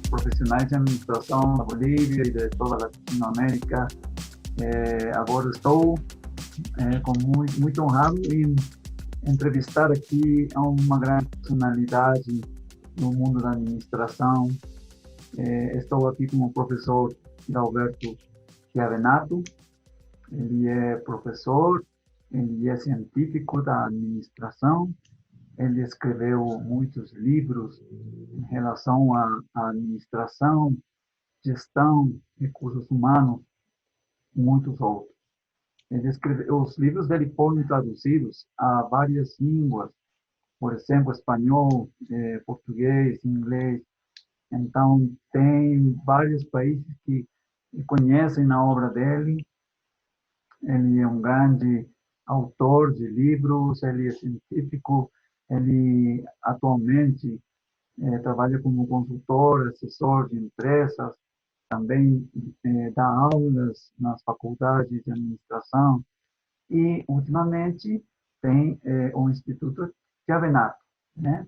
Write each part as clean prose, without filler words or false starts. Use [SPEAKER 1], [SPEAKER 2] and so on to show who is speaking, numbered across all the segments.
[SPEAKER 1] profissionais de administração da Bolívia e de toda a Latinoamérica. Agora estou muito honrado em entrevistar aqui uma grande personalidade no mundo da administração. Estou aqui com o professor Alberto Chiavenato. Ele é professor, ele é científico da administração. Ele escreveu muitos livros em relação à administração, gestão, recursos humanos, e muitos outros. Os livros dele foram traduzidos a várias línguas, por exemplo, espanhol, português, inglês. Então, tem vários países que conhecem a obra dele. Ele é um grande autor de livros, ele é científico, ele atualmente trabalha como consultor, assessor de empresas, também dá aulas nas faculdades de administração e, ultimamente, tem o Instituto Chiavenato, né?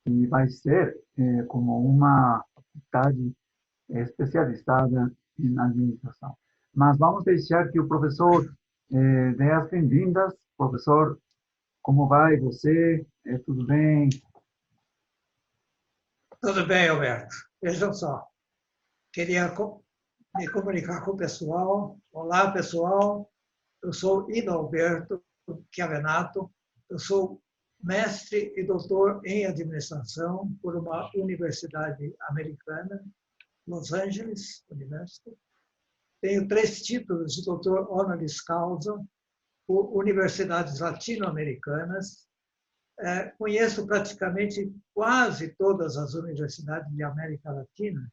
[SPEAKER 1] E vai ser como uma faculdade especializada em administração. Mas vamos deixar que o professor dê as bem-vindas. Professor, como vai você? Tudo bem?
[SPEAKER 2] Tudo bem, Alberto. Vejam só. Queria me comunicar com o pessoal. Olá, pessoal. Eu sou Alberto Chiavenato. Eu sou mestre e doutor em administração por uma universidade americana, Los Angeles University. Tenho 3 títulos de doutor honoris causa por universidades latino-americanas. Conheço praticamente quase todas as universidades de América Latina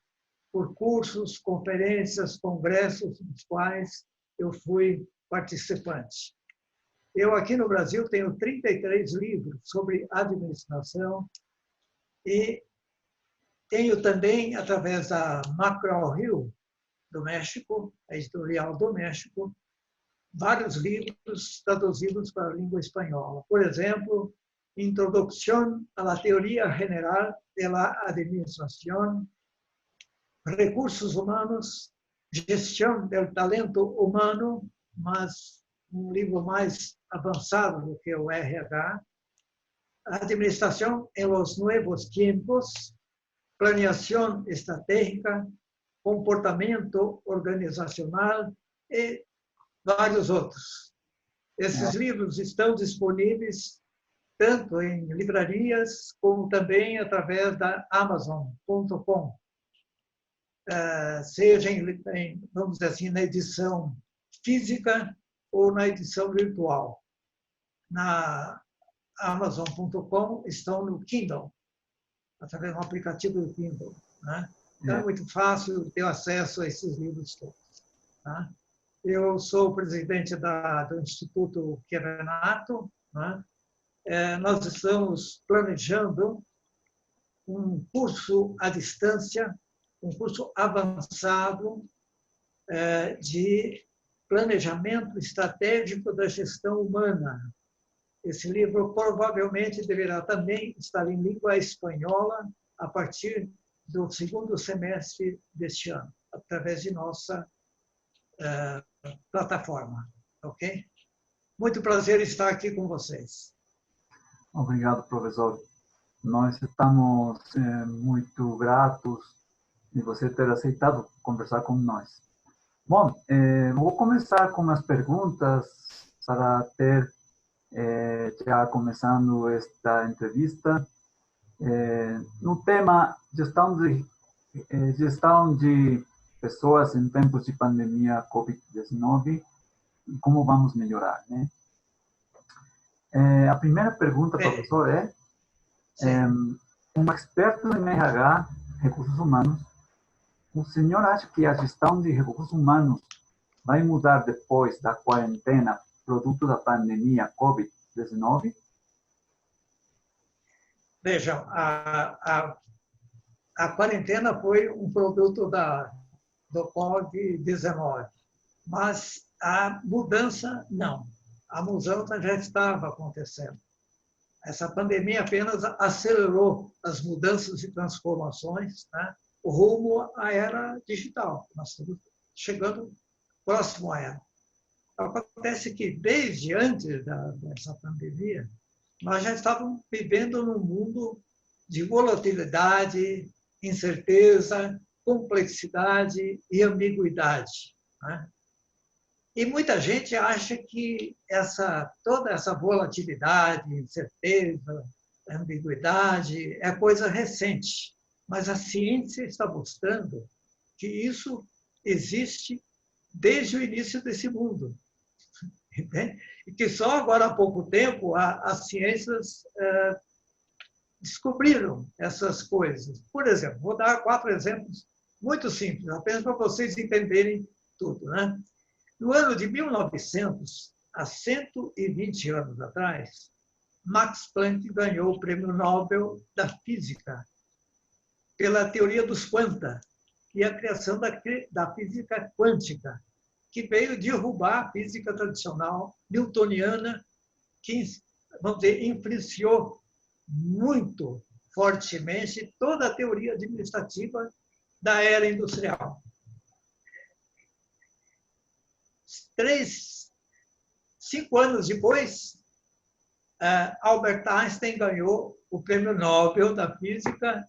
[SPEAKER 2] por cursos, conferências, congressos nos quais eu fui participante. Eu aqui no Brasil tenho 33 livros sobre administração e tenho também, através da McGraw-Hill, do México, a editorial do México, vários livros traduzidos para a língua espanhola. Por exemplo, Introducción a la Teoría General de la Administración, Recursos Humanos, Gestão del Talento Humano, mas um livro mais avançado do que o RH, Administración en los Nuevos Tiempos, Planeação Estratégica, Comportamento Organizacional e vários outros. Esses livros estão disponíveis tanto em livrarias como também através da Amazon.com. Seja vamos dizer assim, na edição física ou na edição virtual. Na Amazon.com estão no Kindle, através do aplicativo do Kindle, né? Então é muito fácil ter acesso a esses livros todos, tá? Eu sou presidente do Instituto Chiavenato, né? Nós estamos planejando um curso à distância, um curso avançado de planejamento estratégico da gestão humana. Esse livro provavelmente deverá também estar em língua espanhola a partir do 2º semestre deste ano, através de nossa plataforma, ok? Muito prazer estar aqui com vocês.
[SPEAKER 1] Obrigado, professor. Nós estamos muito gratos de você ter aceitado conversar com nós. Bom, vou começar com as perguntas para ter, já começando esta entrevista, no tema gestão de pessoas em tempos de pandemia COVID-19 e como vamos melhorar, né? A primeira pergunta, professor, um experto em RH, recursos humanos, o senhor acha que a gestão de recursos humanos vai mudar depois da quarentena, produto da pandemia COVID-19?
[SPEAKER 2] Vejam, a quarentena foi um produto do COVID-19, mas a mudança, não. A mudança já estava acontecendo. Essa pandemia apenas acelerou as mudanças e transformações, né, rumo à era digital. Nós estamos chegando próximo a ela. Acontece que, desde antes dessa pandemia, nós já estávamos vivendo num mundo de volatilidade, incerteza, complexidade e ambiguidade, né? E muita gente acha que toda essa volatilidade, incerteza, ambiguidade é coisa recente, mas a ciência está mostrando que isso existe desde o início desse mundo. Entende? E que só agora há pouco tempo as ciências descobriram essas coisas. Por exemplo, vou dar 4 exemplos muito simples, apenas para vocês entenderem tudo, né? No ano de 1900, há 120 anos atrás, Max Planck ganhou o Prêmio Nobel da Física pela teoria dos quanta e a criação da física quântica, que veio derrubar a física tradicional newtoniana, que, vamos dizer, influenciou muito fortemente toda a teoria administrativa da era industrial. 5 anos depois, Albert Einstein ganhou o Prêmio Nobel da Física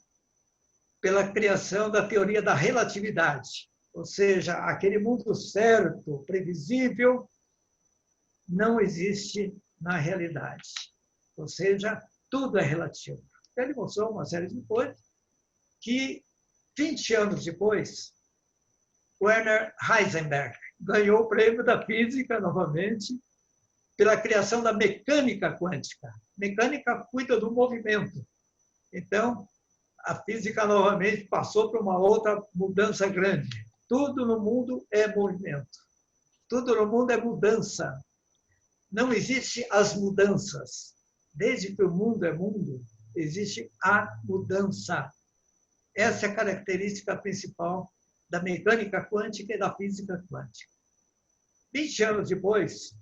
[SPEAKER 2] pela criação da teoria da relatividade, ou seja, aquele mundo certo, previsível, não existe na realidade. Ou seja, tudo é relativo. Ele mostrou uma série de coisas que, 20 anos depois, Werner Heisenberg ganhou o prêmio da física novamente pela criação da mecânica quântica. Mecânica cuida do movimento. Então, a física novamente passou por uma outra mudança grande. Tudo no mundo é movimento. Tudo no mundo é mudança. Não existe as mudanças. Desde que o mundo é mundo, existe a mudança. Essa é a característica principal da mecânica quântica e da física quântica. 20 anos depois,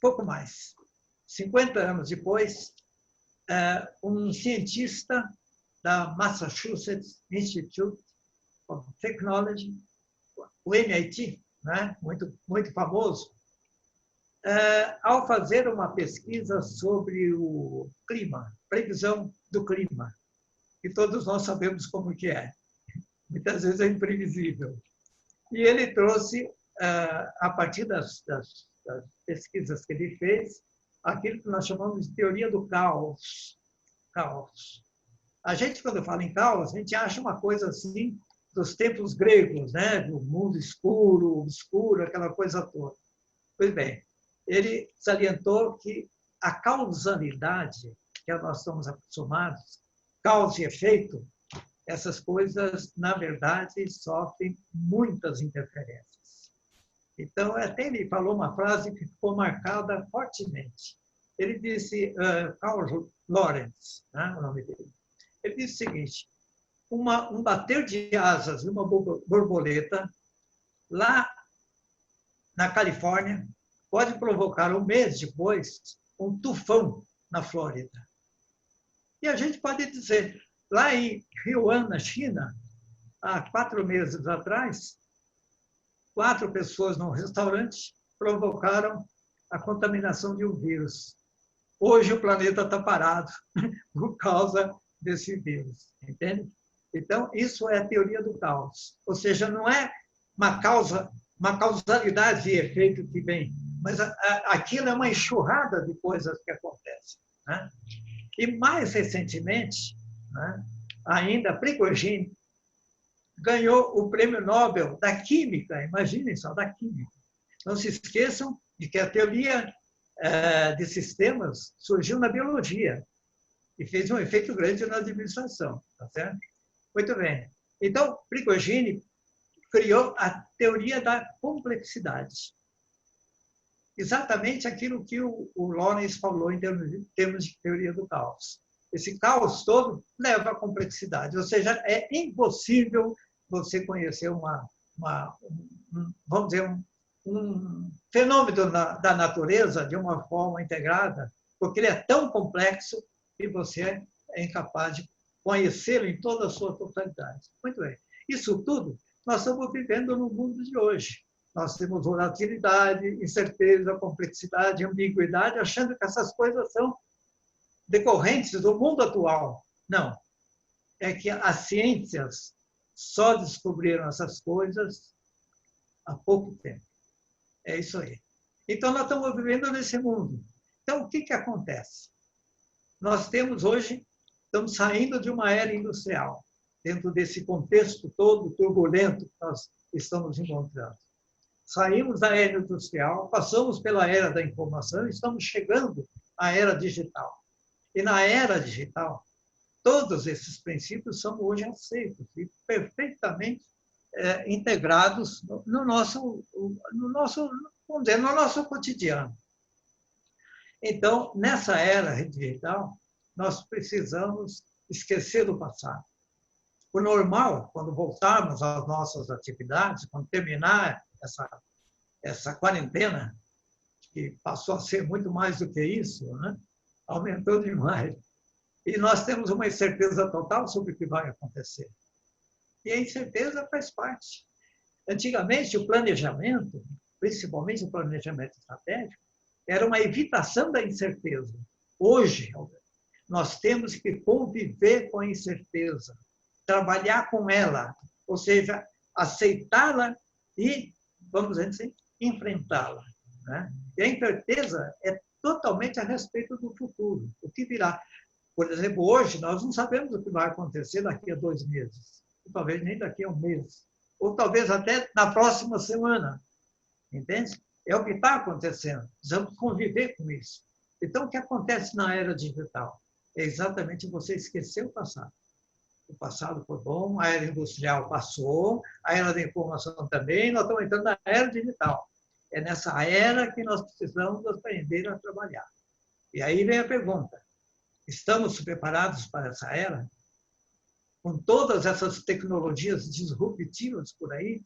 [SPEAKER 2] pouco mais, 50 anos depois, um cientista da Massachusetts Institute of Technology, o MIT, né? muito famoso, ao fazer uma pesquisa sobre o clima, previsão do clima, que todos nós sabemos como que é. Muitas vezes é imprevisível. E ele trouxe, a partir das pesquisas que ele fez, aquilo que nós chamamos de teoria do caos. Caos. A gente, quando fala em caos, a gente acha uma coisa assim dos tempos gregos, né? Do mundo escuro, obscuro, aquela coisa toda. Pois bem, ele salientou que a causalidade, que nós estamos acostumados, causa e efeito, essas coisas, na verdade, sofrem muitas interferências. Então, até ele falou uma frase que ficou marcada fortemente. Ele disse, Carl Lorenz, né, o nome dele, ele disse o seguinte: um bater de asas de uma borboleta lá na Califórnia pode provocar um mês depois um tufão na Flórida. E a gente pode dizer, lá em Wuhan, na China, há 4 meses atrás, 4 pessoas num restaurante provocaram a contaminação de um vírus. Hoje o planeta está parado por causa desse vírus, entende? Então, isso é a teoria do caos. Ou seja, não é uma causalidade e efeito que vem, mas aquilo é uma enxurrada de coisas que acontecem, né? E mais recentemente, né, ainda Prigogine ganhou o Prêmio Nobel da Química, imaginem só, da Química. Não se esqueçam de que a teoria de sistemas surgiu na biologia e fez um efeito grande na administração, tá certo? Muito bem. Então, Prigogine criou a teoria da complexidade. Exatamente aquilo que o Lorenz falou em termos de teoria do caos. Esse caos todo leva à complexidade, ou seja, é impossível você conhecer vamos dizer, um fenômeno da natureza de uma forma integrada, porque ele é tão complexo que você é incapaz de conhecê-lo em toda a sua totalidade. Muito bem. Isso tudo nós estamos vivendo no mundo de hoje. Nós temos volatilidade, incerteza, complexidade, ambiguidade, achando que essas coisas são decorrentes do mundo atual. Não. É que as ciências só descobriram essas coisas há pouco tempo. É isso aí. Então, nós estamos vivendo nesse mundo. Então, o que acontece? Nós temos hoje, estamos saindo de uma era industrial, dentro desse contexto todo turbulento que nós estamos encontrando. Saímos da era industrial, passamos pela era da informação e estamos chegando à era digital. E na era digital, todos esses princípios são hoje aceitos e perfeitamente integrados no nosso, vamos dizer, no nosso cotidiano. Então, nessa era digital, nós precisamos esquecer do passado. O normal, quando voltarmos às nossas atividades, quando terminar essa quarentena, que passou a ser muito mais do que isso, né? Aumentou demais. E nós temos uma incerteza total sobre o que vai acontecer. E a incerteza faz parte. Antigamente, o planejamento, principalmente o planejamento estratégico, era uma evitação da incerteza. Hoje, nós temos que conviver com a incerteza, trabalhar com ela, ou seja, aceitá-la e, vamos dizer assim, enfrentá-la. Né? E a incerteza é totalmente a respeito do futuro, o que virá. Por exemplo, hoje nós não sabemos o que vai acontecer daqui a 2 meses, ou talvez nem daqui a 1 mês, ou talvez até na próxima semana. Entende? É o que está acontecendo. Precisamos conviver com isso. Então, o que acontece na era digital? É exatamente você esquecer o passado. O passado foi bom, a era industrial passou, a era da informação também, nós estamos entrando na era digital. É nessa era que nós precisamos aprender a trabalhar. E aí vem a pergunta: estamos preparados para essa era? Com todas essas tecnologias disruptivas por aí?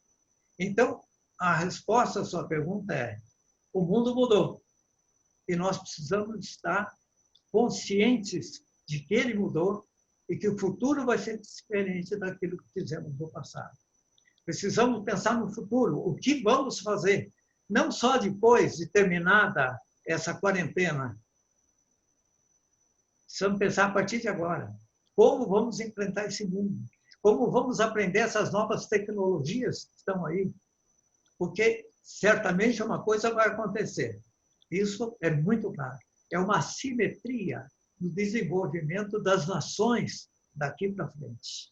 [SPEAKER 2] Então, a resposta à sua pergunta é: o mundo mudou. E nós precisamos estar conscientes de que ele mudou e que o futuro vai ser diferente daquilo que fizemos no passado. Precisamos pensar no futuro. O que vamos fazer? Não só depois de terminada essa quarentena. Precisamos pensar a partir de agora. Como vamos enfrentar esse mundo? Como vamos aprender essas novas tecnologias que estão aí? Porque certamente uma coisa vai acontecer. Isso é muito claro. É uma assimetria no desenvolvimento das nações daqui para frente.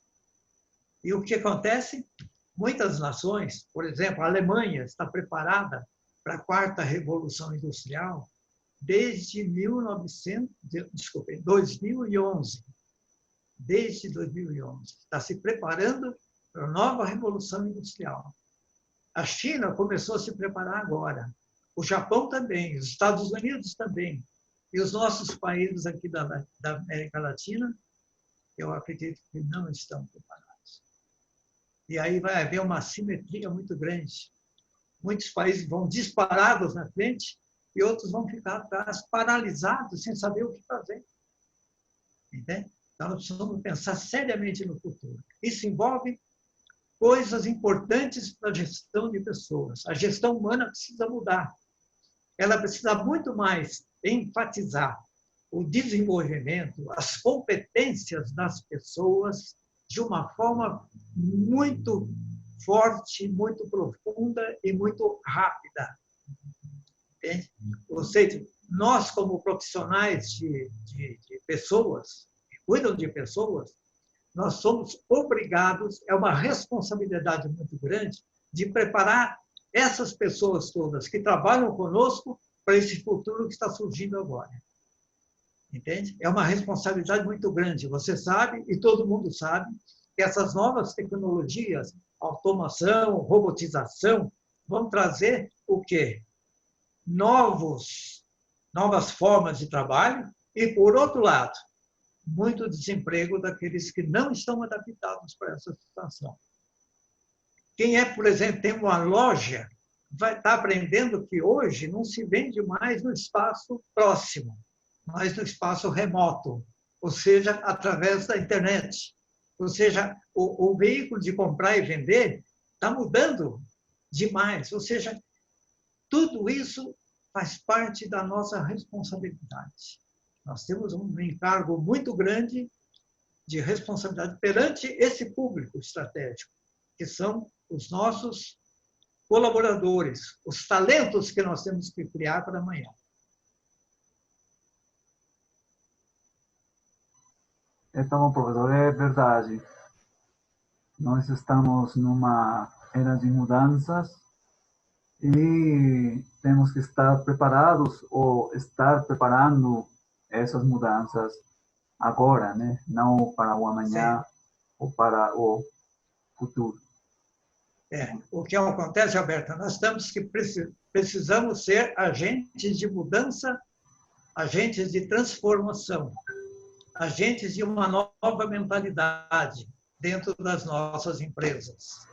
[SPEAKER 2] E o que acontece? Muitas nações, por exemplo, a Alemanha está preparada para a 4ª Revolução Industrial desde 2011. Desde 2011. Está se preparando para a nova Revolução Industrial. A China começou a se preparar agora. O Japão também, os Estados Unidos também. E os nossos países aqui da América Latina, eu acredito que não estão preparados. E aí vai haver uma assimetria muito grande. Muitos países vão disparados na frente e outros vão ficar atrás, paralisados, sem saber o que fazer. Entende? Então, nós precisamos pensar seriamente no futuro. Isso envolve coisas importantes para a gestão de pessoas. A gestão humana precisa mudar. Ela precisa muito mais enfatizar o desenvolvimento, as competências das pessoas de uma forma muito forte, muito profunda e muito rápida. Entende? Ou seja, nós, como profissionais de pessoas, que cuidam de pessoas, nós somos obrigados, é uma responsabilidade muito grande, de preparar essas pessoas todas que trabalham conosco para esse futuro que está surgindo agora. Entende? É uma responsabilidade muito grande. Você sabe, e todo mundo sabe, que essas novas tecnologias, automação, robotização, vão trazer o quê? Novas formas de trabalho e, por outro lado, muito desemprego daqueles que não estão adaptados para essa situação. Quem por exemplo, tem uma loja, vai estar aprendendo que hoje não se vende mais no espaço próximo, mas no espaço remoto. ou seja, através da internet. Ou seja, o veículo de comprar e vender está mudando demais. Ou seja, tudo isso faz parte da nossa responsabilidade. Nós temos um encargo muito grande de responsabilidade perante esse público estratégico, que são os nossos colaboradores, os talentos que nós temos que criar para amanhã.
[SPEAKER 1] Então, professor, é verdade. Nós estamos numa era de mudanças e temos que estar preparados ou estar preparando essas mudanças agora, né? Não para o amanhã. Sim. Ou para o futuro.
[SPEAKER 2] O que acontece, Alberto, nós precisamos ser agentes de mudança, agentes de transformação, agentes de uma nova mentalidade dentro das nossas empresas.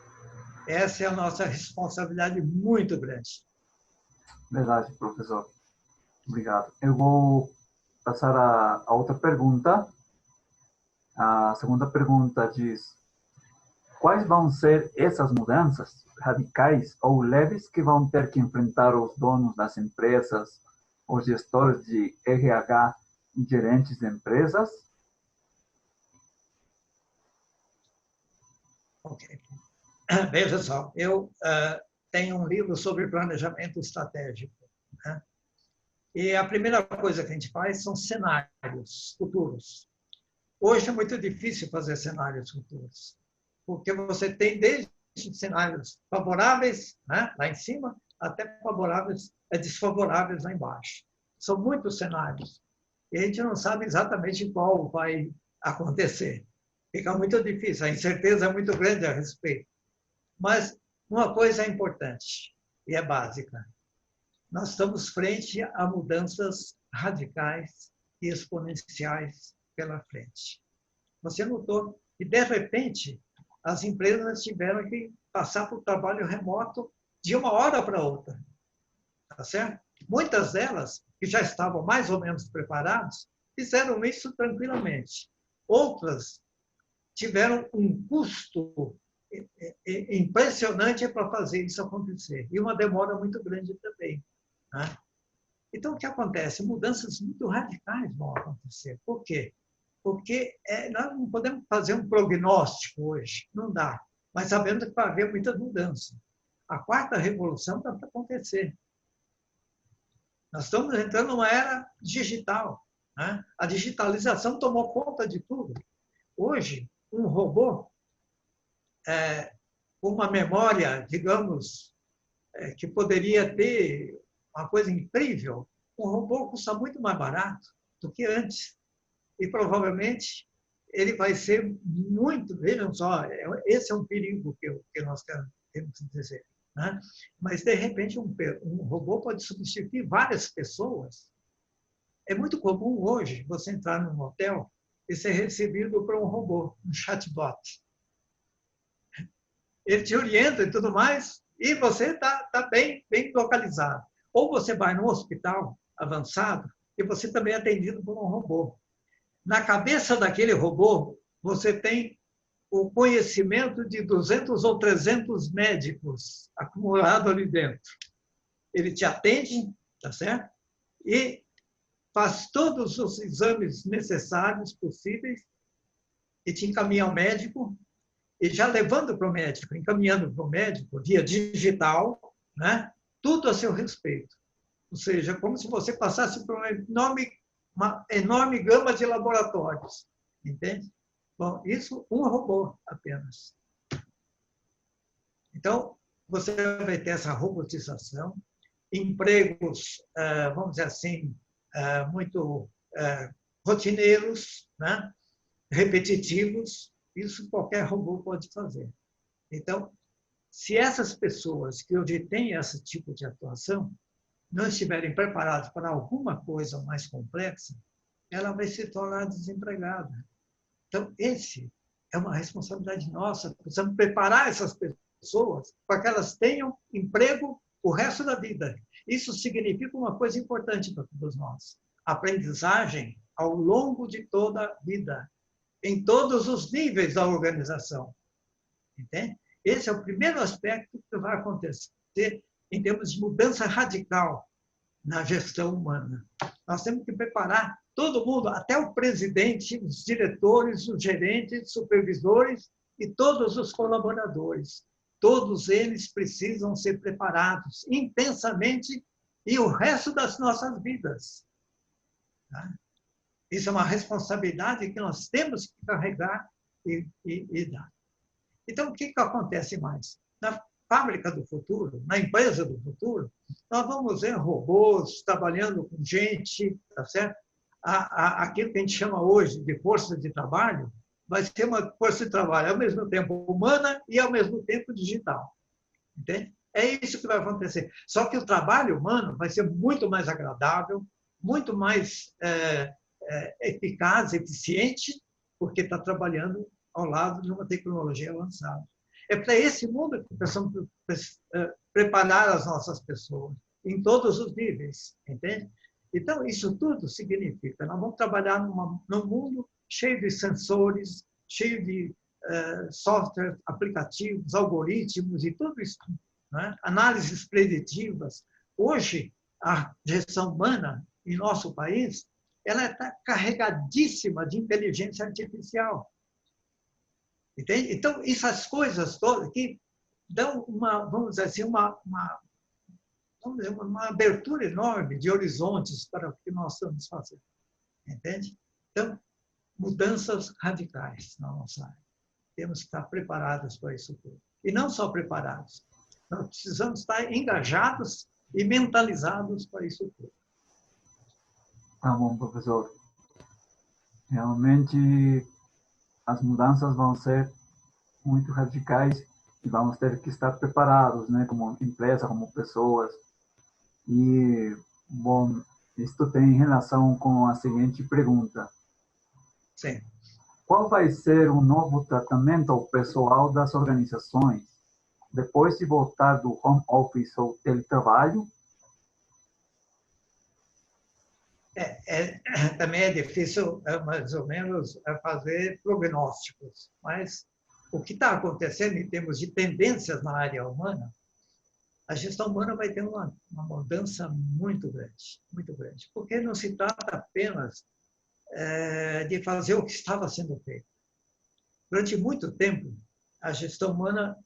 [SPEAKER 2] Essa é a nossa responsabilidade muito grande.
[SPEAKER 1] Verdade, professor. Obrigado. Eu vou passar a outra pergunta. A segunda pergunta diz: quais vão ser essas mudanças radicais ou leves que vão ter que enfrentar os donos das empresas, os gestores de RH e gerentes de empresas?
[SPEAKER 2] Ok. Veja só, eu tenho um livro sobre planejamento estratégico, né? E a primeira coisa que a gente faz são cenários futuros. Hoje é muito difícil fazer cenários futuros, porque você tem desde cenários favoráveis, né, lá em cima, até favoráveis, desfavoráveis lá embaixo. São muitos cenários. E a gente não sabe exatamente qual vai acontecer. Fica muito difícil, a incerteza é muito grande a respeito. Mas uma coisa é importante e é básica. Nós estamos frente a mudanças radicais e exponenciais pela frente. Você notou que, de repente, as empresas tiveram que passar para o trabalho remoto de uma hora para outra. Tá certo? Muitas delas, que já estavam mais ou menos preparadas, fizeram isso tranquilamente. Outras tiveram um custo impressionante para fazer isso acontecer. E uma demora muito grande também, né? Então, o que acontece? Mudanças muito radicais vão acontecer. Por quê? Porque nós não podemos fazer um prognóstico hoje, não dá. Mas sabendo que vai haver muitas mudanças. A quarta revolução está para acontecer. Nós estamos entrando numa era digital, né? A digitalização tomou conta de tudo. Hoje, um robô com uma memória, digamos, que poderia ter uma coisa incrível, um robô custa muito mais barato do que antes. E provavelmente ele vai ser muito, vejam só, esse é um perigo que nós temos que dizer, né? Mas, de repente, um robô pode substituir várias pessoas. É muito comum hoje você entrar num hotel e ser recebido por um robô, um chatbot. Ele te orienta e tudo mais, e você está bem localizado. Ou você vai num hospital avançado e você também é atendido por um robô. Na cabeça daquele robô, você tem o conhecimento de 200 ou 300 médicos acumulado ali dentro. Ele te atende, tá certo? E faz todos os exames necessários, possíveis, e te encaminha ao médico, e já levando para o médico, encaminhando para o médico, via digital, né? Tudo a seu respeito. Ou seja, como se você passasse por uma enorme gama de laboratórios. Entende? Bom, isso um robô apenas. Então, você vai ter essa robotização, empregos, vamos dizer assim, muito rotineiros, né? Repetitivos, isso qualquer robô pode fazer. Então, se essas pessoas que hoje têm esse tipo de atuação não estiverem preparadas para alguma coisa mais complexa, ela vai se tornar desempregada. Então, esse é uma responsabilidade nossa. Precisamos preparar essas pessoas para que elas tenham emprego o resto da vida. Isso significa uma coisa importante para todos nós: aprendizagem ao longo de toda a vida, em todos os níveis da organização. Entende? Esse é o primeiro aspecto que vai acontecer em termos de mudança radical na gestão humana. Nós temos que preparar todo mundo, até o presidente, os diretores, os gerentes, supervisores e todos os colaboradores. Todos eles precisam ser preparados intensamente e o resto das nossas vidas. Isso é uma responsabilidade que nós temos que carregar e dar. Então, o que acontece mais? Na fábrica do futuro, na empresa do futuro, nós vamos ver robôs trabalhando com gente, tá certo? Aquilo que a gente chama hoje de força de trabalho, vai ser uma força de trabalho ao mesmo tempo humana e ao mesmo tempo digital. Entende? É isso que vai acontecer. Só que o trabalho humano vai ser muito mais agradável, muito mais eficaz, eficiente, porque está trabalhando ao lado de uma tecnologia avançada. É para esse mundo que precisamos preparar as nossas pessoas, em todos os níveis, entende? Então, isso tudo significa, nós vamos trabalhar num mundo cheio de sensores, cheio de software, aplicativos, algoritmos e tudo isso, né? Análises preditivas. Hoje, a gestão humana em nosso país, ela está carregadíssima de inteligência artificial. Entende? Então, essas coisas todas que dão vamos dizer assim, uma abertura enorme de horizontes para o que nós estamos fazendo. Entende? Então, mudanças radicais na nossa área. Temos que estar preparados para isso tudo. E não só preparados, nós precisamos estar engajados e mentalizados para isso tudo.
[SPEAKER 1] Tá bom, professor. Realmente, as mudanças vão ser muito radicais e vamos ter que estar preparados, né, como empresa, como pessoas. E, bom, isto tem relação com a seguinte pergunta.
[SPEAKER 2] Sim.
[SPEAKER 1] Qual vai ser o novo tratamento ao pessoal das organizações depois de voltar do home office ou teletrabalho?
[SPEAKER 2] Também é difícil, mais ou menos, fazer prognósticos, mas o que está acontecendo em termos de tendências na área humana, a gestão humana vai ter uma mudança muito grande, porque não se trata apenas de fazer o que estava sendo feito. Durante muito tempo, a gestão humana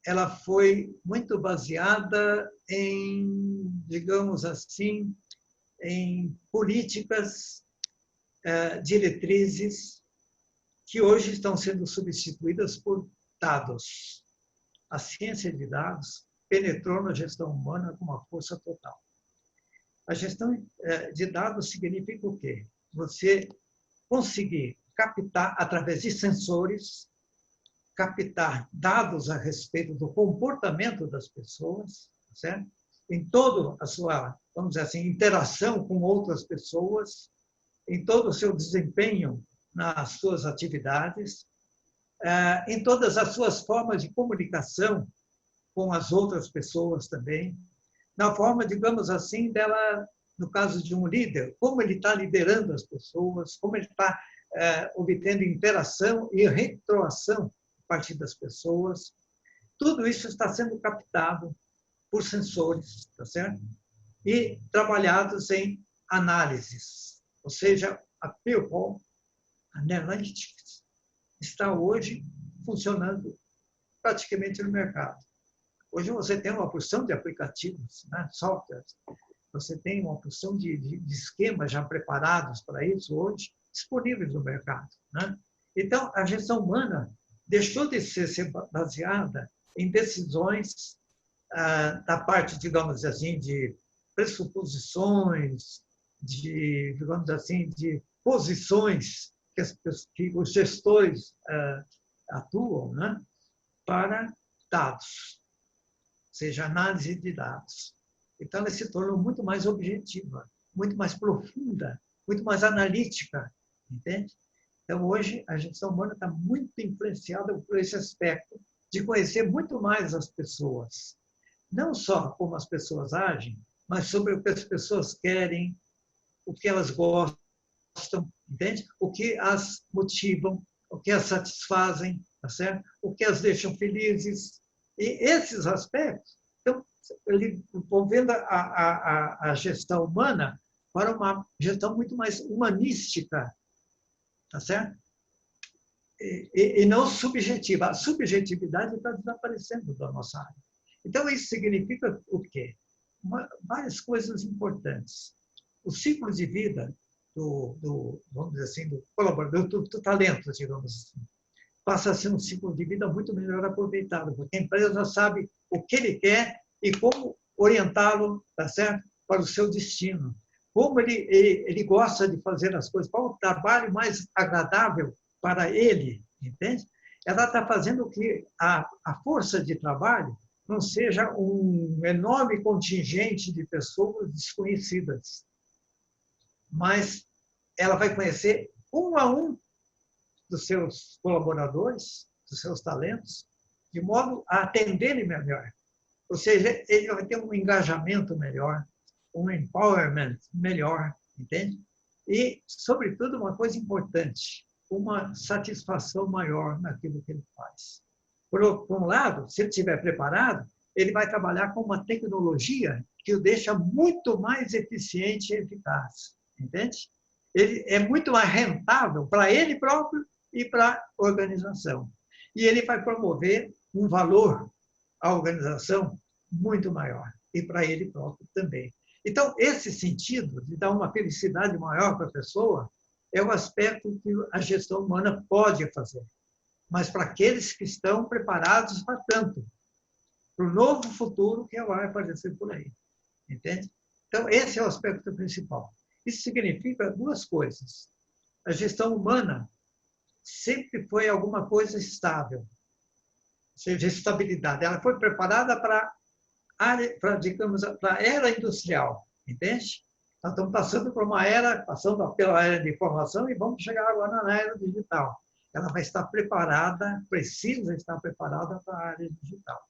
[SPEAKER 2] ela foi muito baseada em, digamos assim, em políticas, diretrizes, que hoje estão sendo substituídas por dados. A ciência de dados penetrou na gestão humana com uma força total. A gestão de dados significa o quê? Você conseguir captar, através de sensores, captar dados a respeito do comportamento das pessoas, certo? Em toda a sua, vamos dizer assim, interação com outras pessoas, em todo o seu desempenho nas suas atividades, em todas as suas formas de comunicação com as outras pessoas também, na forma, digamos assim, dela, no caso de um líder, como ele está liderando as pessoas, como ele está obtendo interação e retroação a partir das pessoas. Tudo isso está sendo captado por sensores, tá certo? E trabalhados em análises, ou seja, a People Analytics está hoje funcionando praticamente no mercado. Hoje você tem uma porção de aplicativos, né, softwares, você tem uma porção de esquemas já preparados para isso hoje, disponíveis no mercado, né? Então, a gestão humana deixou de ser baseada em decisões da parte, digamos assim, de pressuposições, digamos assim, de posições que os gestores atuam, né, para dados, ou seja, análise de dados. Então, ela se tornou muito mais objetiva, muito mais profunda, muito mais analítica, entende? Então, hoje, a gestão humana está muito influenciada por esse aspecto de conhecer muito mais as pessoas. Não só como as pessoas agem, mas sobre o que as pessoas querem, o que elas gostam, gostam, entende? O que as motivam, o que as satisfazem, tá certo? O que as deixam felizes. E esses aspectos, então, envolvendo a gestão humana para uma gestão muito mais humanística, tá certo? E não subjetiva. A subjetividade está desaparecendo da nossa área. Então, isso significa o quê? Várias coisas importantes. O ciclo de vida vamos dizer assim, do colaborador, do talento, digamos assim, passa a ser um ciclo de vida muito melhor aproveitado, porque a empresa sabe o que ele quer e como orientá-lo, tá certo? Para o seu destino. Como ele gosta de fazer as coisas, qual o trabalho mais agradável para ele, entende? Ela está fazendo com que a força de trabalho não seja um enorme contingente de pessoas desconhecidas, mas ela vai conhecer um a um dos seus colaboradores, dos seus talentos, de modo a atender ele melhor. Ou seja, ele vai ter um engajamento melhor, um empowerment melhor, entende? E, sobretudo, uma coisa importante, uma satisfação maior naquilo que ele faz. Por um lado, se ele estiver preparado, ele vai trabalhar com uma tecnologia que o deixa muito mais eficiente e eficaz, entende? Ele é muito mais rentável para ele próprio e para a organização. E ele vai promover um valor à organização muito maior, e para ele próprio também. Então, esse sentido de dar uma felicidade maior para a pessoa é o aspecto que a gestão humana pode fazer, mas para aqueles que estão preparados para tanto, para o novo futuro que vai aparecer por aí, entende? Então, esse é o aspecto principal. Isso significa duas coisas. A gestão humana sempre foi alguma coisa estável, ou seja, estabilidade. Ela foi preparada para a era industrial, entende? Nós estamos passando por uma era, passando pela era de informação e vamos chegar agora na era digital. Ela vai estar preparada, precisa estar preparada para a área digital.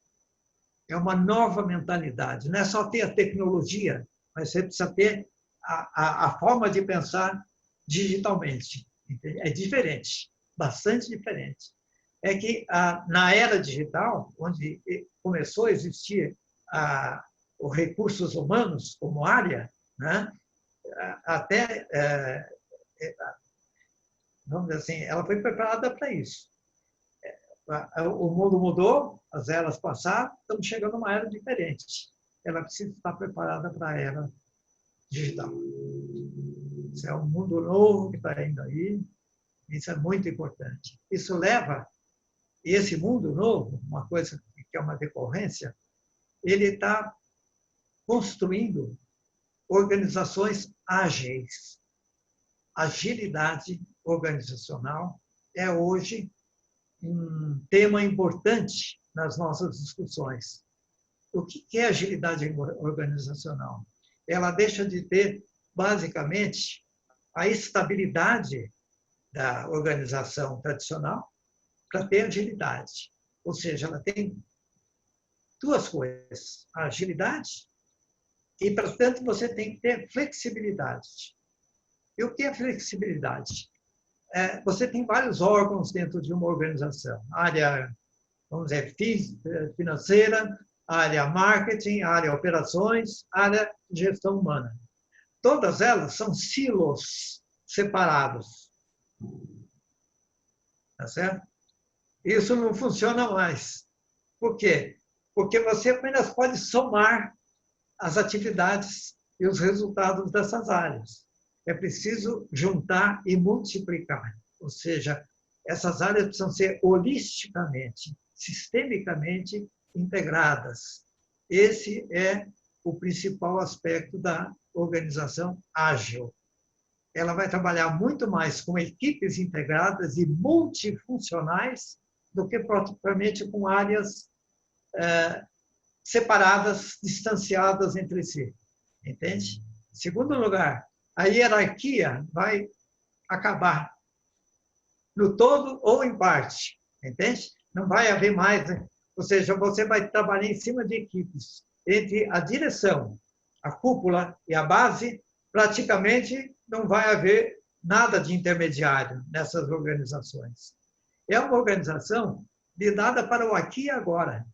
[SPEAKER 2] É uma nova mentalidade. Não é só ter a tecnologia, mas você precisa ter a forma de pensar digitalmente. É diferente, bastante diferente. É que na era digital, onde começou a existir os recursos humanos como área, né? Até, vamos dizer assim, ela foi preparada para isso. O mundo mudou, as eras passaram, estamos chegando a uma era diferente. Ela precisa estar preparada para a era digital. Isso é um mundo novo que está indo aí, isso é muito importante. Isso leva, e esse mundo novo, uma coisa que é uma decorrência, ele está construindo organizações ágeis. Agilidade organizacional é hoje um tema importante nas nossas discussões. O que é agilidade organizacional? Ela deixa de ter, basicamente, a estabilidade da organização tradicional para ter agilidade. Ou seja, ela tem duas coisas, a agilidade e, portanto, você tem que ter flexibilidade. E o que é flexibilidade? Você tem vários órgãos dentro de uma organização. Área, vamos dizer, financeira, área marketing, área operações, área gestão humana. Todas elas são silos separados. Tá certo? Isso não funciona mais. Por quê? Porque você apenas pode somar as atividades e os resultados dessas áreas. É preciso juntar e multiplicar. Ou seja, essas áreas precisam ser holisticamente, sistemicamente integradas. Esse é o principal aspecto da organização ágil. Ela vai trabalhar muito mais com equipes integradas e multifuncionais do que propriamente com áreas separadas, distanciadas entre si. Entende? Segundo lugar, a hierarquia vai acabar no todo ou em parte. Entende? Não vai haver mais, né? Ou seja, você vai trabalhar em cima de equipes entre a direção, a cúpula e a base, praticamente não vai haver nada de intermediário nessas organizações. É uma organização lidada para o aqui e agora.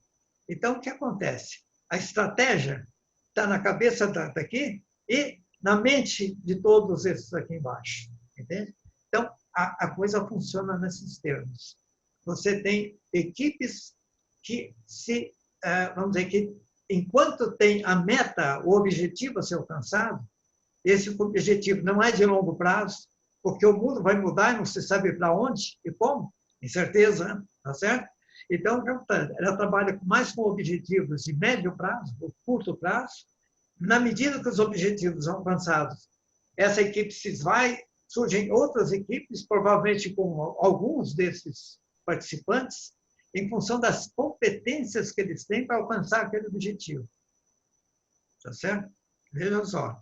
[SPEAKER 2] Então, o que acontece? A estratégia está na cabeça daqui e na mente de todos esses aqui embaixo. Entende? Então, a coisa funciona nesses termos. Você tem equipes que vamos dizer que, enquanto tem a meta, o objetivo a ser alcançado, esse objetivo não é de longo prazo, porque o mundo vai mudar e não se sabe para onde e como, incerteza, né? Tá certo? Então, ela trabalha mais com objetivos de médio prazo, ou curto prazo. Na medida que os objetivos são alcançados, essa equipe se esvai, surgem outras equipes, provavelmente com alguns desses participantes, em função das competências que eles têm para alcançar aquele objetivo. Tá certo? Veja só.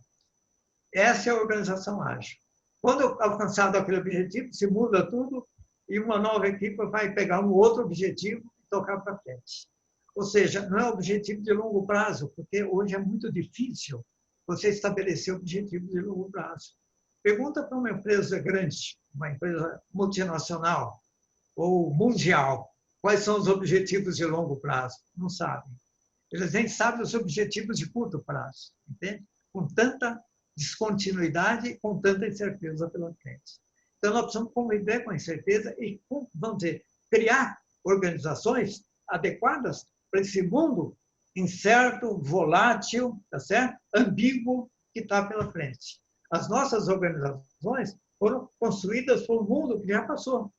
[SPEAKER 2] Essa é a organização ágil. Quando alcançado aquele objetivo, se muda tudo e uma nova equipe vai pegar um outro objetivo e tocar para frente. Ou seja, não é objetivo de longo prazo, porque hoje é muito difícil você estabelecer objetivos de longo prazo. Pergunta para uma empresa grande, uma empresa multinacional ou mundial, quais são os objetivos de longo prazo? Não sabem. Eles nem sabem os objetivos de curto prazo, entende? Com tanta descontinuidade, com tanta incerteza pela frente. Então, nós precisamos conviver com a incerteza e, vamos dizer, criar organizações adequadas para esse mundo incerto, volátil, tá certo? Ambíguo que está pela frente. As nossas organizações foram construídas por um mundo que já passou.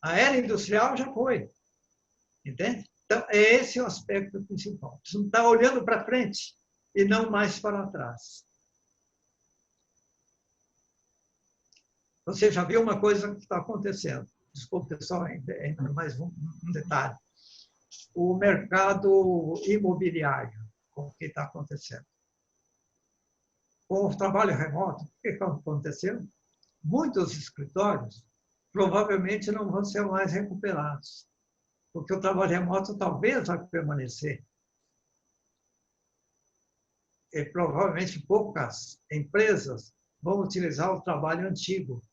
[SPEAKER 2] A era industrial já foi. Entende? Então, é esse o aspecto principal. Precisamos estar olhando para frente e não mais para trás. Você já viu uma coisa que está acontecendo. Desculpe, só mais um detalhe. O mercado imobiliário, o que está acontecendo. Com o trabalho remoto, o que está acontecendo? Muitos escritórios provavelmente não vão ser mais recuperados, porque o trabalho remoto talvez vai permanecer. E provavelmente poucas empresas vão utilizar o trabalho antigo,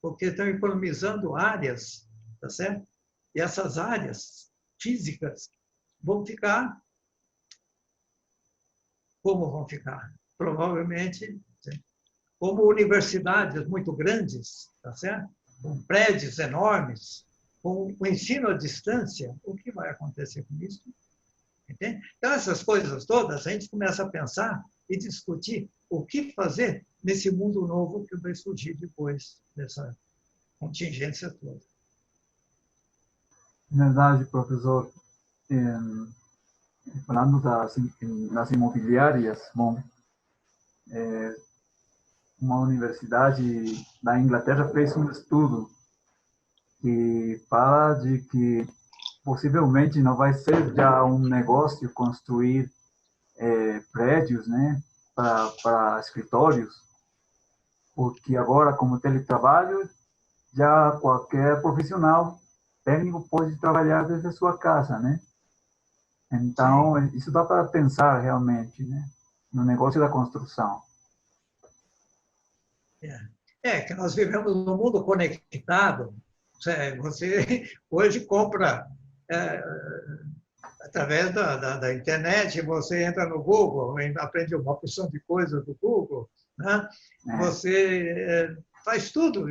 [SPEAKER 2] porque estão economizando áreas, tá certo? E essas áreas físicas vão ficar como vão ficar? Provavelmente como universidades muito grandes, tá certo? Com prédios enormes, com o ensino à distância. O que vai acontecer com isso? Entende? Então, essas coisas todas, a gente começa a pensar e discutir o que fazer nesse mundo novo que vai surgir depois dessa contingência toda.
[SPEAKER 1] Verdade, professor. Falando das imobiliárias, bom, uma universidade da Inglaterra fez um estudo que fala de que possivelmente não vai ser já um negócio construir prédios, né, para escritórios, porque agora, como teletrabalho, já qualquer profissional técnico pode trabalhar desde a sua casa, né? Então, isso dá para pensar realmente, né, no negócio da construção.
[SPEAKER 2] Que nós vivemos num mundo conectado. Você hoje compra através da internet, você entra no Google, aprende uma porção de coisas do Google, né? Você faz tudo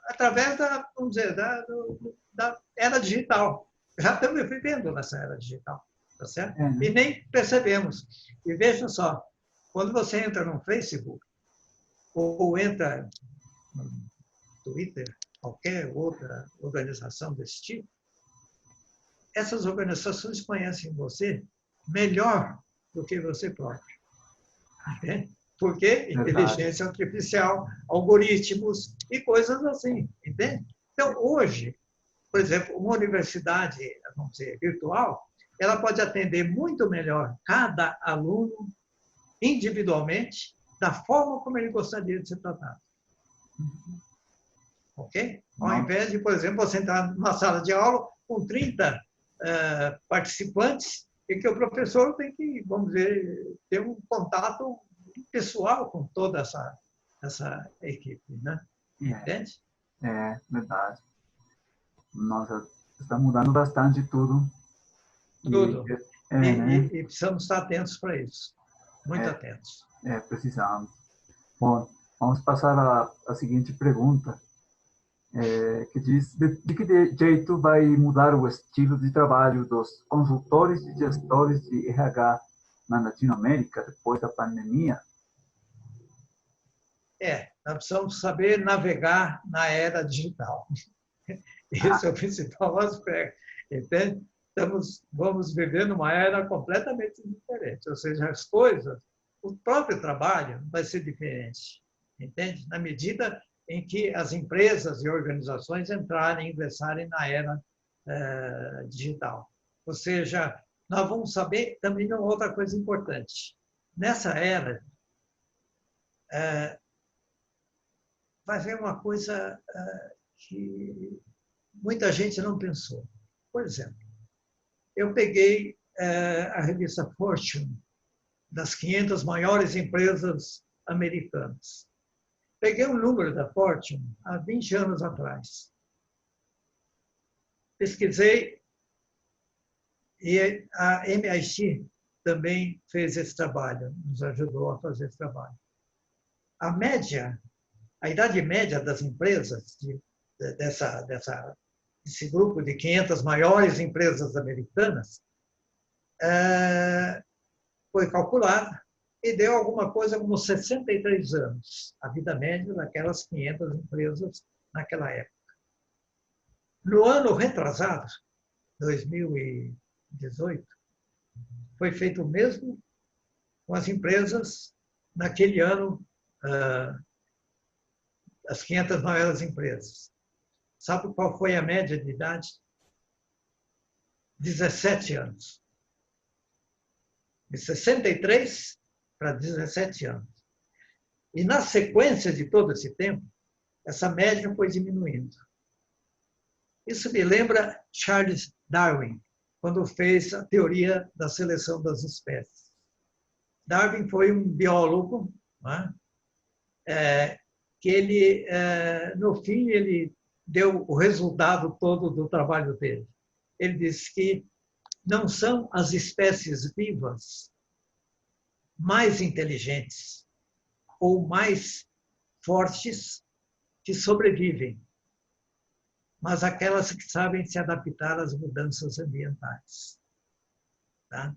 [SPEAKER 2] através vamos dizer, da era digital. Já estamos vivendo nessa era digital, tá certo? E nem percebemos. E veja só, quando você entra no Facebook, ou entra no Twitter, qualquer outra organização desse tipo, essas organizações conhecem você melhor do que você próprio. Entende? Porque inteligência artificial, algoritmos e coisas assim. Entende? Então, hoje, por exemplo, uma universidade, vamos dizer, virtual, ela pode atender muito melhor cada aluno individualmente, da forma como ele gostaria de ser tratado. Ok? Ao invés de, por exemplo, você entrar numa sala de aula com 30 participantes e que o professor tem que, vamos dizer, ter um contato pessoal com toda essa essa equipe, né?
[SPEAKER 1] É,
[SPEAKER 2] Entende?
[SPEAKER 1] é verdade. Nossa, está mudando bastante tudo. E,
[SPEAKER 2] Tudo.
[SPEAKER 1] né?
[SPEAKER 2] E precisamos estar atentos para isso. Muito atentos.
[SPEAKER 1] Precisamos. Bom, vamos passar a seguinte pergunta, que diz, de que jeito vai mudar o estilo de trabalho dos consultores e gestores de RH na Latinoamérica depois da pandemia?
[SPEAKER 2] Nós precisamos saber navegar na era digital. Esse é o principal aspecto, entende? Vamos viver numa era completamente diferente, ou seja, as coisas, o próprio trabalho vai ser diferente, entende? Na medida em que as empresas e organizações entrarem, ingressarem na era digital. Ou seja, nós vamos saber também uma outra coisa importante. Nessa era, vai haver uma coisa que muita gente não pensou. Por exemplo, eu peguei a revista Fortune, das 500 maiores empresas americanas. Peguei o número da Fortune há 20 anos atrás. Pesquisei e a MIT também fez esse trabalho, nos ajudou a fazer esse trabalho. A média, a idade média das empresas, desse grupo de 500 maiores empresas americanas, foi calculada e deu alguma coisa como 63 anos, a vida média daquelas 500 empresas naquela época. No ano retrasado, 2018, foi feito o mesmo com as empresas naquele ano, as 500 maiores empresas. Sabe qual foi a média de idade? 17 anos. De 63 para 17 anos. E na sequência de todo esse tempo, essa média foi diminuindo. Isso me lembra Charles Darwin, quando fez a teoria da seleção das espécies. Darwin foi um biólogo, né, que ele, no fim, ele deu o resultado todo do trabalho dele. Ele disse que não são as espécies vivas mais inteligentes ou mais fortes que sobrevivem, mas aquelas que sabem se adaptar às mudanças ambientais. Tá?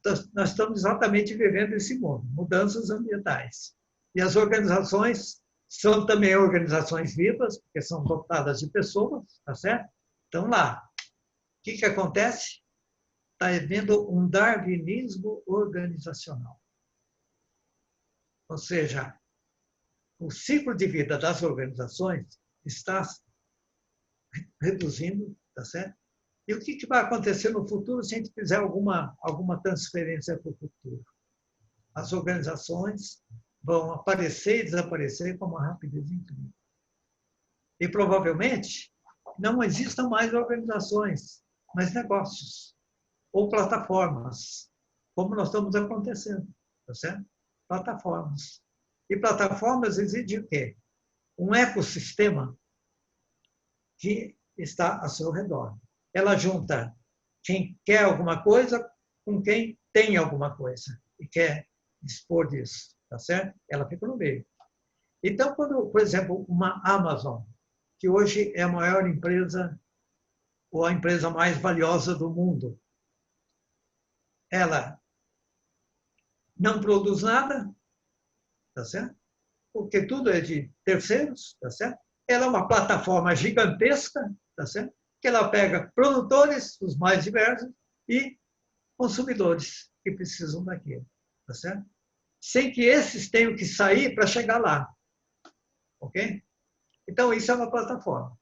[SPEAKER 2] Então, nós estamos exatamente vivendo esse mundo, mudanças ambientais. E as organizações são também organizações vivas, porque são dotadas de pessoas, tá certo? Então, lá, o que acontece? Está havendo um darwinismo organizacional. Ou seja, o ciclo de vida das organizações está reduzindo, tá certo? E o que vai acontecer no futuro se a gente fizer alguma transferência para o futuro? As organizações vão aparecer e desaparecer com uma rapidez incrível. E provavelmente não existam mais organizações, mas negócios ou plataformas, como nós estamos acontecendo, tá certo? Plataformas. E plataformas exigem o quê? Um ecossistema que está ao seu redor. Ela junta quem quer alguma coisa com quem tem alguma coisa e quer dispor disso, tá certo? Ela fica no meio. Então, quando, por exemplo, uma Amazon, que hoje é a maior empresa ou a empresa mais valiosa do mundo, ela não produz nada, tá certo? Porque tudo é de terceiros, tá certo? Ela é uma plataforma gigantesca, tá certo? Que ela pega produtores, os mais diversos, e consumidores que precisam daquilo, tá certo? Sem que esses tenham que sair para chegar lá, ok? Então, isso é uma plataforma.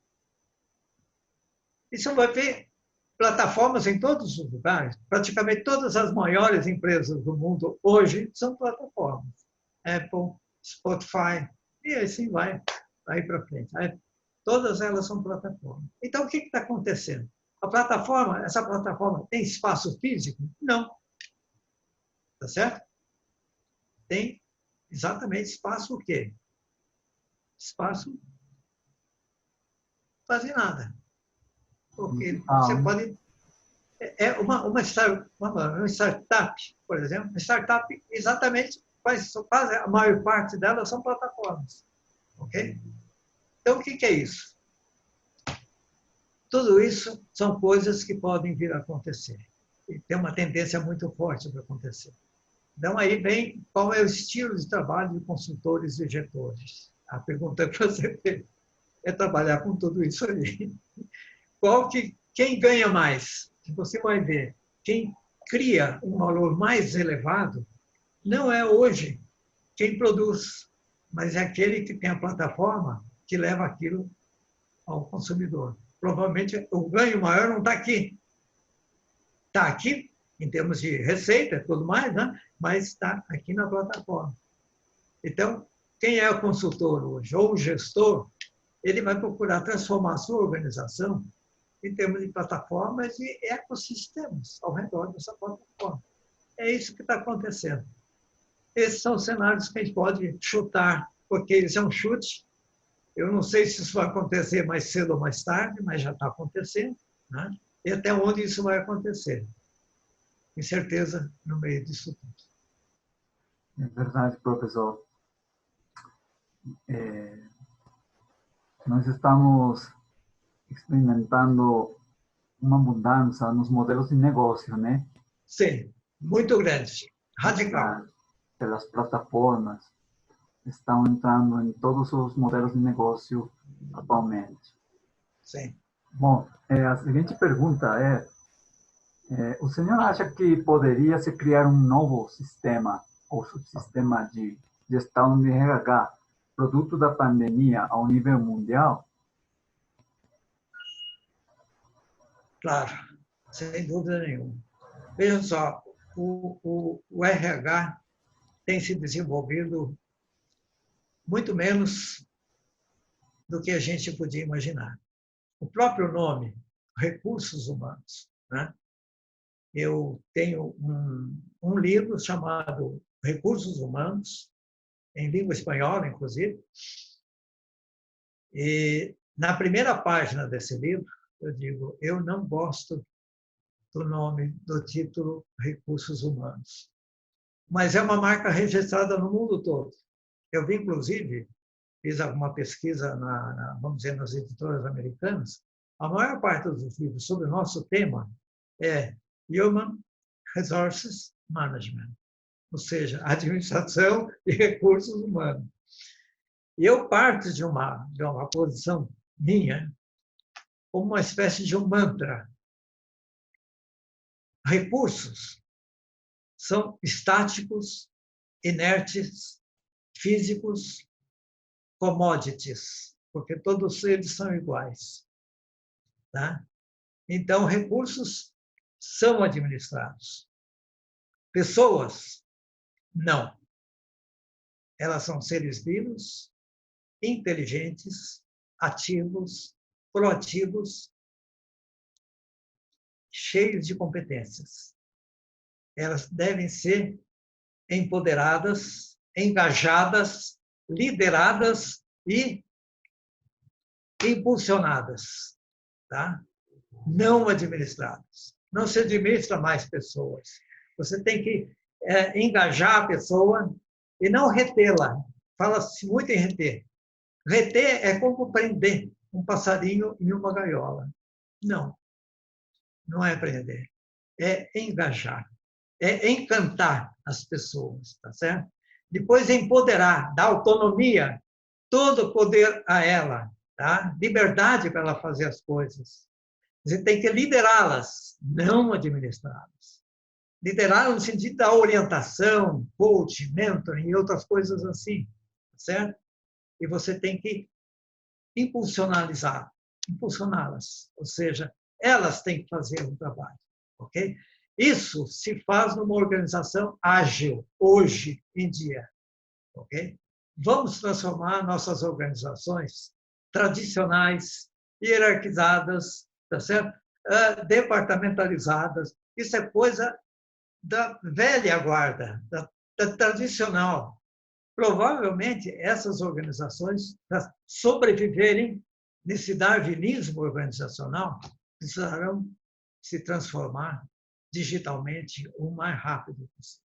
[SPEAKER 2] Isso vai ver plataformas em todos os lugares. Praticamente todas as maiores empresas do mundo hoje são plataformas. Apple, Spotify, e assim vai para frente. Todas elas são plataformas. Então, o que está acontecendo? Essa plataforma tem espaço físico? Não. Tá certo? Tem exatamente espaço o quê? espaço, fazer nada. Porque você
[SPEAKER 1] Ah,
[SPEAKER 2] pode... uma startup, por exemplo, uma startup exatamente faz a maior parte delas são plataformas. Ok? Então, o que é isso? Tudo isso são coisas que podem vir a acontecer. E tem uma tendência muito forte para acontecer. Então, aí vem qual é o estilo de trabalho de consultores e gestores. A pergunta que você fez é trabalhar com tudo isso aí. Quem ganha mais? Você vai ver, quem cria um valor mais elevado não é hoje quem produz, mas é aquele que tem a plataforma que leva aquilo ao consumidor. Provavelmente o ganho maior não está aqui. Está aqui em termos de receita e tudo mais, né? Mas está aqui na plataforma. Então, quem é o consultor hoje, ou o gestor, ele vai procurar transformar a sua organização em termos de plataformas e ecossistemas ao redor dessa plataforma. É isso que está acontecendo. Esses são os cenários que a gente pode chutar, porque isso é um chute. Eu não sei se isso vai acontecer mais cedo ou mais tarde, mas já está acontecendo, né? E até onde isso vai acontecer. Com certeza, no meio disso tudo.
[SPEAKER 1] é verdade, professor. Nós estamos experimentando uma mudança nos modelos de negócio, né?
[SPEAKER 2] Sim, muito grande, radical.
[SPEAKER 1] Pelas plataformas estão entrando em todos os modelos de negócio atualmente.
[SPEAKER 2] Sim.
[SPEAKER 1] Bom, a seguinte pergunta o senhor acha que poderia se criar um novo sistema ou subsistema de gestão de RH, produto da pandemia ao nível mundial?
[SPEAKER 2] Claro, sem dúvida nenhuma. Vejam só, o RH tem se desenvolvido muito menos do que a gente podia imaginar. O próprio nome, recursos humanos, né? Eu tenho um livro chamado Recursos Humanos, em língua espanhola, inclusive, e na primeira página desse livro, eu digo, eu não gosto do nome, do título Recursos Humanos, mas é uma marca registrada no mundo todo. Eu vi, inclusive, fiz alguma pesquisa, vamos dizer, nas editoras americanas, a maior parte dos livros sobre o nosso tema é Human Resources Management, ou seja, administração e recursos humanos. E eu parto de uma posição minha, como uma espécie de um mantra. Recursos são estáticos, inertes, físicos, commodities, porque todos eles são iguais. Tá? Então, recursos são administrados. Pessoas, não. Elas são seres vivos, inteligentes, ativos, proativos, cheios de competências. Elas devem ser empoderadas, engajadas, lideradas e impulsionadas, tá? Não administradas. Não se administra mais pessoas. Você tem que engajar a pessoa e não retê-la. Fala-se muito em reter. Reter é como prender um passarinho em uma gaiola. Não, não é prender. É engajar. É encantar as pessoas, tá certo? Depois empoderar, dar autonomia, todo o poder a ela, tá? Liberdade para ela fazer as coisas. Você tem que liderá-las, não administrá-las. Liderá-las no sentido da orientação, coach, mentoring e outras coisas assim, certo? E você tem que impulsioná-las, ou seja, elas têm que fazer o trabalho, ok? Isso se faz numa organização ágil, hoje em dia, ok? Vamos transformar nossas organizações tradicionais, hierarquizadas, tá certo? Departamentalizadas. Isso é coisa da velha guarda, da tradicional. provavelmente essas organizações, para sobreviverem nesse darwinismo organizacional, precisarão se transformar digitalmente o mais rápido possível.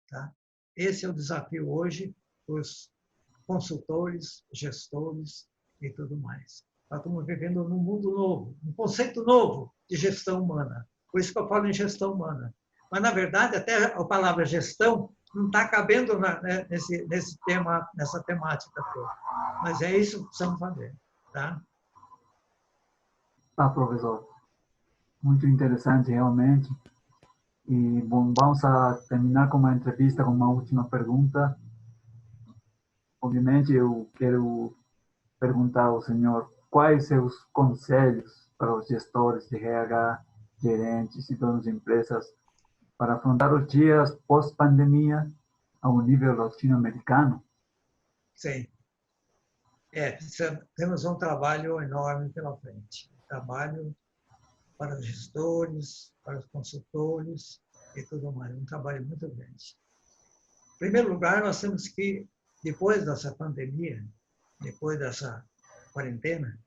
[SPEAKER 2] Tá? Esse é o desafio hoje dos consultores, gestores e tudo mais. Nós estamos vivendo num mundo novo, um conceito novo de gestão humana. Por isso que eu falo em gestão humana. Mas, na verdade, até a palavra gestão não está cabendo nesse tema, nessa temática toda. Mas é isso que precisamos fazer. Tá?
[SPEAKER 1] Tá, professor. Muito interessante, realmente. E, bom, vamos a terminar com uma entrevista com uma última pergunta. Obviamente, eu quero perguntar ao senhor quais seus conselhos para os gestores de RH, gerentes e donos de empresas para afrontar os dias pós-pandemia ao nível latino-americano?
[SPEAKER 2] Sim. Temos um trabalho enorme pela frente. Trabalho para os gestores, para os consultores e tudo mais. Um trabalho muito grande. Em primeiro lugar, nós temos que, depois dessa pandemia, depois dessa quarentena,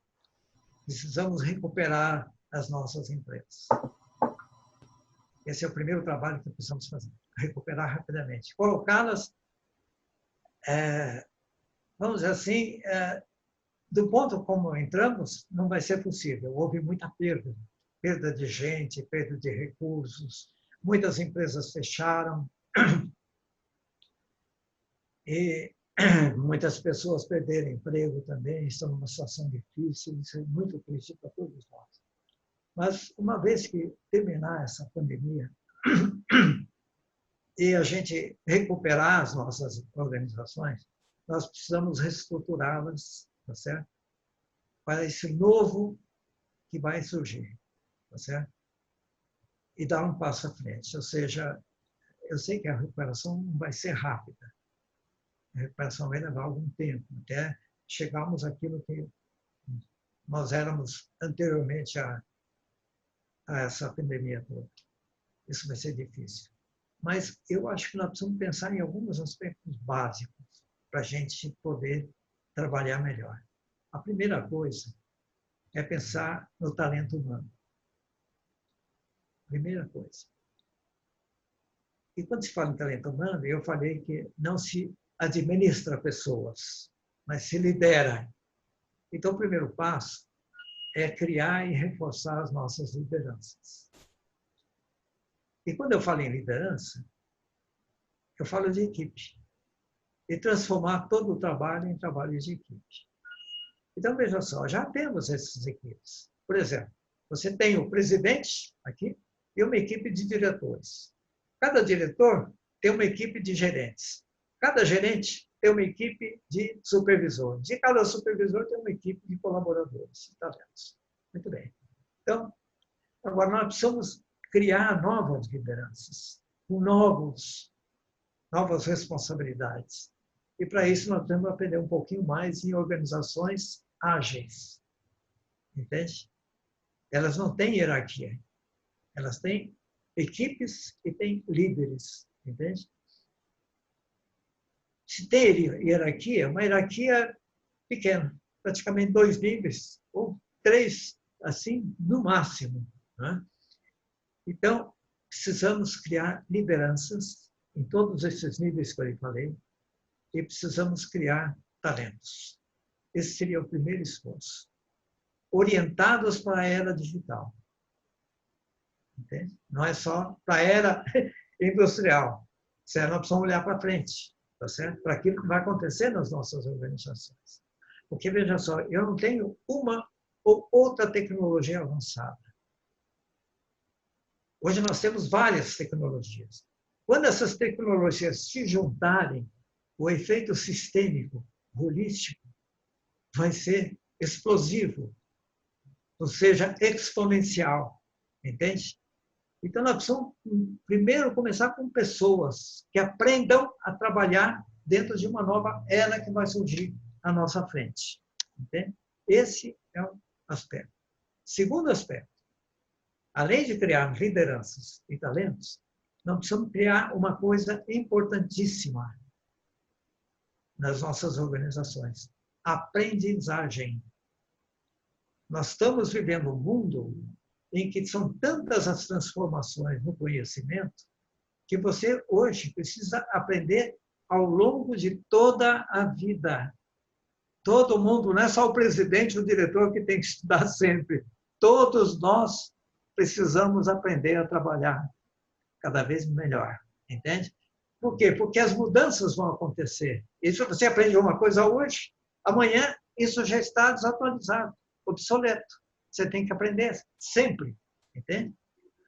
[SPEAKER 2] precisamos recuperar as nossas empresas. Esse é o primeiro trabalho que precisamos fazer. Recuperar rapidamente. Colocá-las, vamos dizer assim, do ponto como entramos, não vai ser possível. Houve muita perda. Perda de gente, perda de recursos. Muitas empresas fecharam. E muitas pessoas perderam emprego também, estão numa situação difícil, isso é muito triste para todos nós. Mas, uma vez que terminar essa pandemia e a gente recuperar as nossas organizações, nós precisamos reestruturá-las, tá certo? Para esse novo que vai surgir, tá certo? E dar um passo à frente. Ou seja, eu sei que a recuperação não vai ser rápida. A recuperação vai levar algum tempo, até chegarmos àquilo que nós éramos anteriormente a essa pandemia toda. Isso vai ser difícil. Mas eu acho que nós precisamos pensar em alguns aspectos básicos para a gente poder trabalhar melhor. A primeira coisa é pensar no talento humano. Primeira coisa. E quando se fala em talento humano, eu falei que não se administra pessoas, mas se lidera. Então, o primeiro passo é criar e reforçar as nossas lideranças. E quando eu falo em liderança, eu falo de equipe. E transformar todo o trabalho em trabalho de equipe. Então, veja só, já temos essas equipes. Por exemplo, você tem o presidente aqui e uma equipe de diretores. Cada diretor tem uma equipe de gerentes. Cada gerente tem uma equipe de supervisores. E cada supervisor tem uma equipe de colaboradores e talentos. Muito bem. Então, agora nós precisamos criar novas lideranças, com novas responsabilidades. E para isso nós temos que aprender um pouquinho mais em organizações ágeis. Entende? Elas não têm hierarquia. Elas têm equipes e têm líderes. Entende? Se tem hierarquia, uma hierarquia pequena, praticamente 2 níveis, ou 3, assim, no máximo. Né? Então, precisamos criar lideranças em todos esses níveis que eu falei e precisamos criar talentos. Esse seria o primeiro esforço. Orientados para a era digital. Entende? Não é só para a era industrial. Certo? Nós precisamos olhar para frente, tá certo? Para aquilo que vai acontecer nas nossas organizações. Porque, veja só, eu não tenho uma ou outra tecnologia avançada. Hoje nós temos várias tecnologias. Quando essas tecnologias se juntarem, o efeito sistêmico, holístico, vai ser explosivo, ou seja, exponencial. Entende? Então, nós precisamos primeiro começar com pessoas que aprendam a trabalhar dentro de uma nova era que vai surgir à nossa frente. Entende? Esse é um aspecto. Segundo aspecto, além de criar lideranças e talentos, nós precisamos criar uma coisa importantíssima, nas nossas organizações. Aprendizagem. Nós estamos vivendo um mundo em que são tantas as transformações no conhecimento que você hoje precisa aprender ao longo de toda a vida. Todo mundo, não é só o presidente ou o diretor que tem que estudar sempre. Todos nós precisamos aprender a trabalhar cada vez melhor, entende? Por quê? Porque as mudanças vão acontecer. E se você aprende uma coisa hoje, amanhã isso já está desatualizado, obsoleto. Você tem que aprender sempre, entende?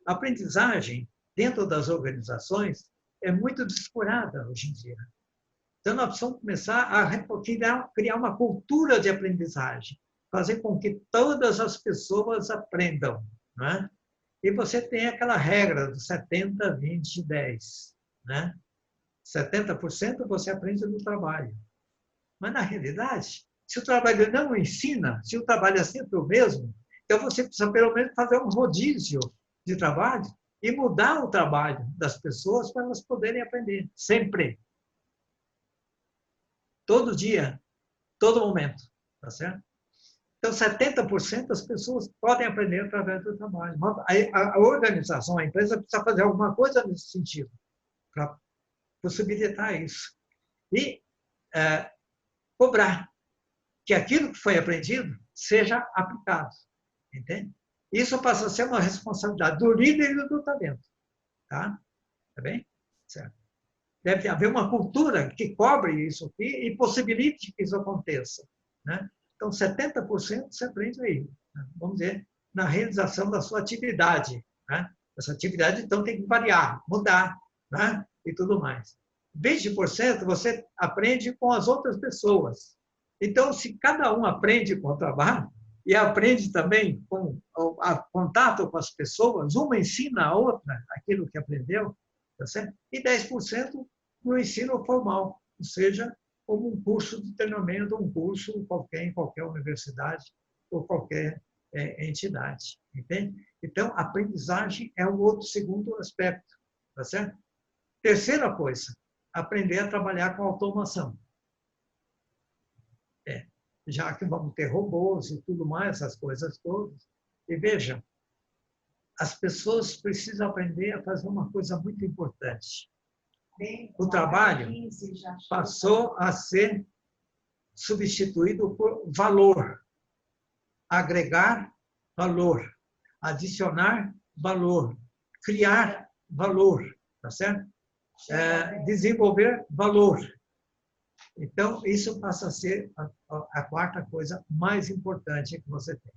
[SPEAKER 2] A aprendizagem dentro das organizações é muito descurada hoje em dia. Então, nós precisamos começar a criar uma cultura de aprendizagem, fazer com que todas as pessoas aprendam, não é? E você tem aquela regra do 70, 20, 10. Né? 70% você aprende no trabalho. Mas, na realidade, se o trabalho não ensina, se o trabalho é sempre o mesmo, então você precisa, pelo menos, fazer um rodízio de trabalho e mudar o trabalho das pessoas para elas poderem aprender. Sempre. Todo dia, todo momento. Tá certo? Então, 70% das pessoas podem aprender através do trabalho. A organização, a empresa precisa fazer alguma coisa nesse sentido, para possibilitar isso. E cobrar que aquilo que foi aprendido seja aplicado. Entende? Isso passa a ser uma responsabilidade do líder e do talento. Tá? Tá bem? Certo. Deve haver uma cultura que cobre isso aqui e possibilite que isso aconteça. Né? Então, 70% você aprende aí, né? Vamos dizer, na realização da sua atividade. Né? Essa atividade, então, tem que variar, mudar, né? E tudo mais. 20% você aprende com as outras pessoas. Então, se cada um aprende com o trabalho e aprende também com o contato com as pessoas, uma ensina a outra aquilo que aprendeu, tá certo? E 10% no ensino formal, ou seja, como um curso de treinamento, um curso em qualquer universidade ou qualquer entidade. Entende? Então, a aprendizagem é o outro segundo aspecto. Tá certo? Terceira coisa, aprender a trabalhar com automação. Já que vamos ter robôs e tudo mais, essas coisas todas. E vejam, as pessoas precisam aprender a fazer uma coisa muito importante. O trabalho passou a ser substituído por valor, agregar valor, adicionar valor, criar valor, tá certo? Desenvolver valor. Então, isso passa a ser a quarta coisa mais importante que você tem.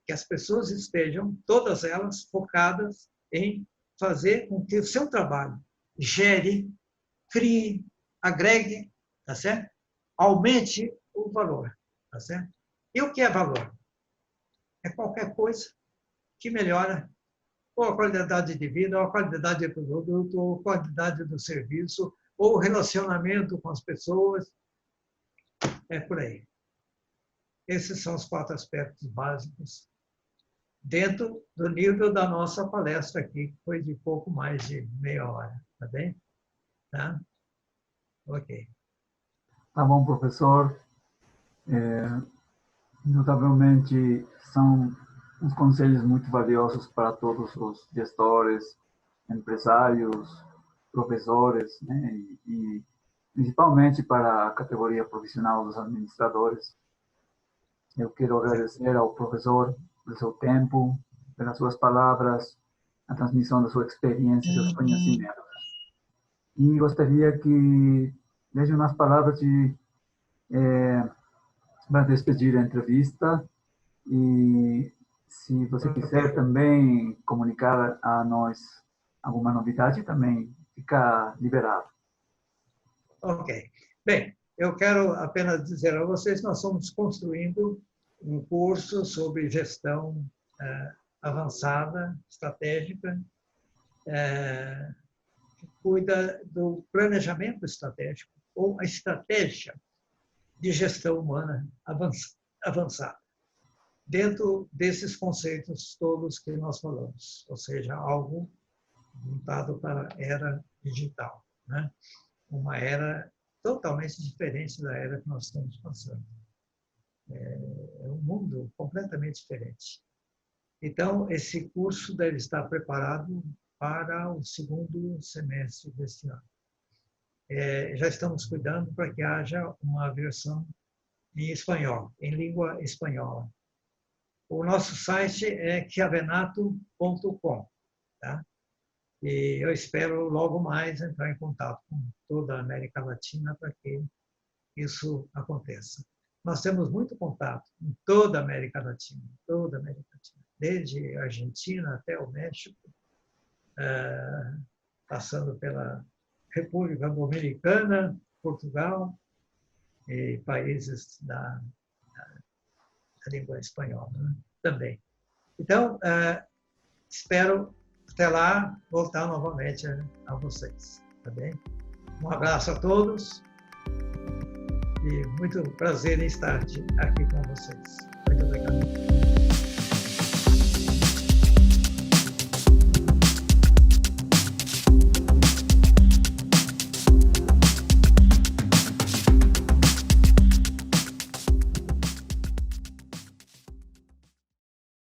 [SPEAKER 2] Que as pessoas estejam, todas elas, focadas em fazer com que o seu trabalho gere, crie, agregue, tá certo? Aumente o valor, tá certo? E o que é valor? É qualquer coisa que melhora ou a qualidade de vida, ou a qualidade do produto, ou a qualidade do serviço, ou o relacionamento com as pessoas. É por aí. Esses são os 4 aspectos básicos dentro do nível da nossa palestra aqui, que foi de pouco mais de meia hora. Tá bem? Tá? Ok.
[SPEAKER 1] Tá bom, professor. Notavelmente, são uns conselhos muito valiosos para todos os gestores, empresários, professores, né? E principalmente para a categoria profissional dos administradores. Eu quero agradecer ao professor pelo seu tempo, pelas suas palavras, a transmissão da sua experiência e seus conhecimentos. E gostaria que deixe umas palavras para despedir a entrevista e, se você quiser também comunicar a nós alguma novidade, também fica liberado.
[SPEAKER 2] Ok. Bem, eu quero apenas dizer a vocês que nós estamos construindo um curso sobre gestão avançada, estratégica, que cuida do planejamento estratégico ou a estratégia de gestão humana avançada, dentro desses conceitos todos que nós falamos, ou seja, algo voltado para a era digital, né? Uma era totalmente diferente da era que nós estamos passando. É um mundo completamente diferente. Então, esse curso deve estar preparado para o segundo semestre deste ano. Já estamos cuidando para que haja uma versão em espanhol, em língua espanhola. O nosso site é chiavenato.com, tá? E eu espero logo mais entrar em contato com toda a América Latina para que isso aconteça. Nós temos muito contato em toda a América Latina, desde a Argentina até o México, passando pela República Dominicana, Portugal e países da língua espanhola, né? Também. Então, espero até lá voltar novamente a vocês, tá bem? Um abraço a todos e muito prazer em estar aqui com vocês. Muito obrigado.